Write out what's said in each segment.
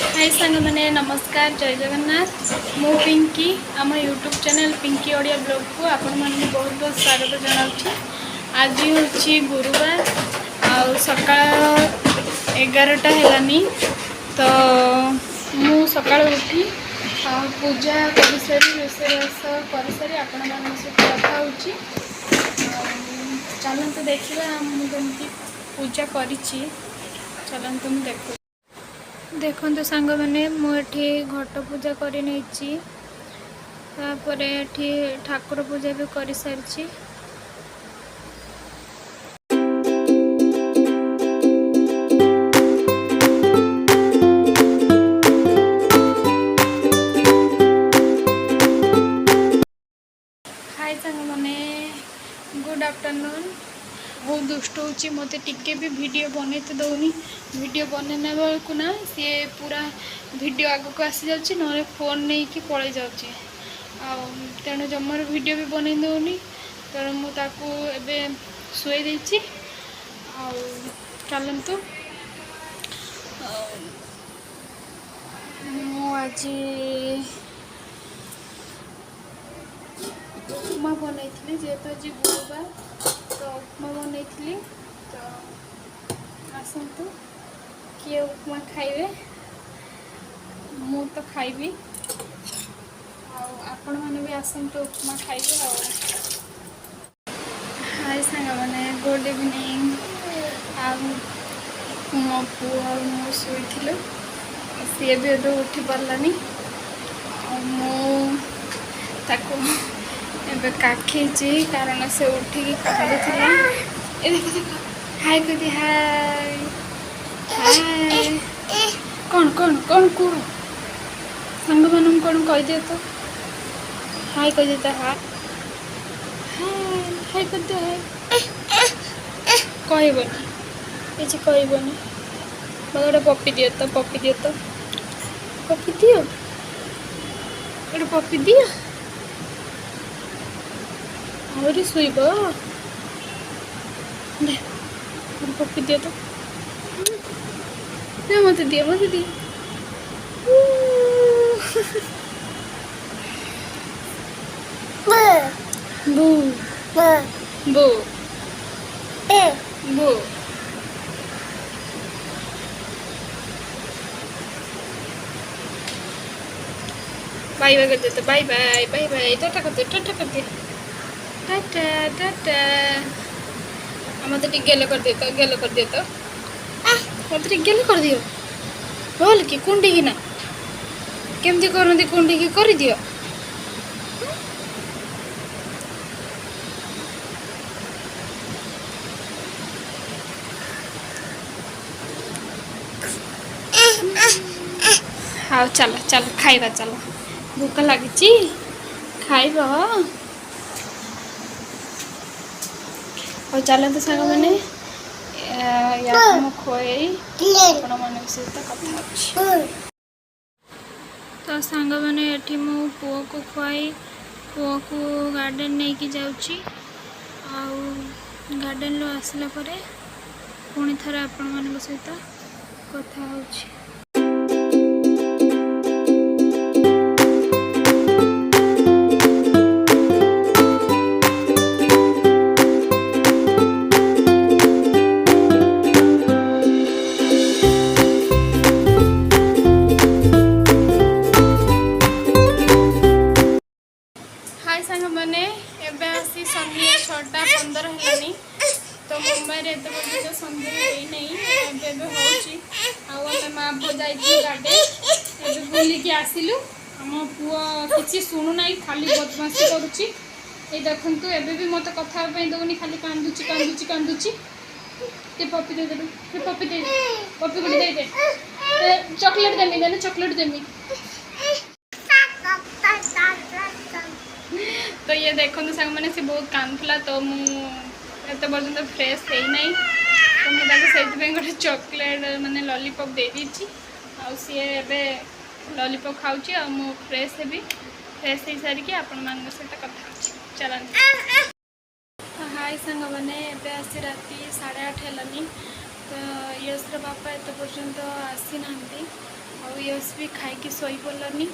हाय सांग मैंने नमस्कार जय जगन्नाथ मु पिंकी आम YouTube channel Pinky Odia blog को आपण मैंने बहुत बहुत स्वागत जनाऊँ। आज हूँ गुरुवार आ सका 11टा है तो मु सका उठी पूजा कर सारी रोषेईबास कर सारी आपण मान सहित कथा होची। चलते देखा मुझे पूजा करी चलते मुझे देख देखो सांग मैंने मुझे घट पूजा कर ठाकुर पूजा भी कर सारी। हाय सांग मैंने गुड आफ्टरनून। बहुत दुष्ट होची मते टिके भी वीडियो बनते दौनी वीडियो बनने बेलू ना सी पूरा वीडियो आग को आसी जाऊँगी ना फोन नहीं कि पलि जाऊँगी तेणु जमार वीडियो भी बन दौनी तेणु मुझे शुई देती चलतु आज उपमा बनई जेहेतु आज गुरुवार तो उपमा बनई तो आसतु किए उपमा खाइबे मु तो खाइबी आपण मैंने भी आसतु उपमा खाइबे। हाय सांग मैंने गुड इवनिंग। मो पु मु शुई सी भी एबे उठी पारानी मुझे काखी कारण से उठिकी कांदुला। हाय कदी हाय हाय कौन कौन कौन कौन सांग मान कौन कह दिए तो हाय कह देता हाय हाय हाय कर दे हाय कहबनी किसी कहबनी गोटे पपी दियो तो पपी दियो तो पपी दियो गोटे पपी दियो और शुब पपी दियो तो मत दिए मत दिए बू बू बू बाय बाय कर देते bye bye bye bye tata करते टाटा करते टाटा टाटा मत गेल कर देता मत गेल कर दियो बोल कि कुंडी की ना केमती करती कुंडी की कर दियो हाँ चल चल खाइबा चल भूख लगी खाइब और चलते सांग मैंने या खुआई सहित कथा तो सांग मैंने ये मो पुओ को खुआई पुओ को गार्डन नहीं कि जाऊँगी गार्डन रू आसला पुणी थे आपण मान सहित कथा होची। मैंने एबे आसी संध्या 6:15 है तो मुंबई रे तो बजे संध्या होई नहीं एबे होची माँ पो जाई गार्डन एबे बुली के आसिलु हम पुओ किछि सुनु नाही खाली बदमाशी करूची ए देखंतु एबे भी मते कथा पे दउनी खाली कांदुची कांदुची कांदुची ते पपी दे दे पपी दे पपी गुडी दे दे चॉकलेट देमी देना चॉकलेट देमी तो ये देखो सांग मैंने से बहुत कांदुला तो मुझे पर्यटन फ्रेश है नहीं तो मुझे गोटे चॉकलेट माने लॉलीपॉप दे दी सी ए लॉलीपॉप खाऊची आ मु फ्रेश है फ्रेश हो सारिकी आपण मान सहित कथा चलते। हाय सांग मैंने एबे आसी राति 8:30 है तो यशर बापा एत पर्यंत आसी ना और यश भी खाई शोई पड़लानी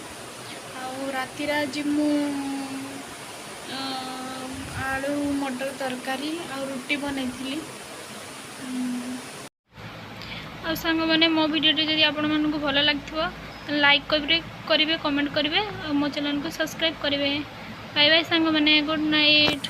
रातिर आज मु आलू मटर तरकारी आ रुटी बनई आ सांग मैंने मो वीडियो जब आपण मानक भल लगे लाइक करेंगे कमेंट करेंगे और मो चैनल को सब्सक्राइब करेंगे। बाय बाय सांग मैंने गुड नाइट।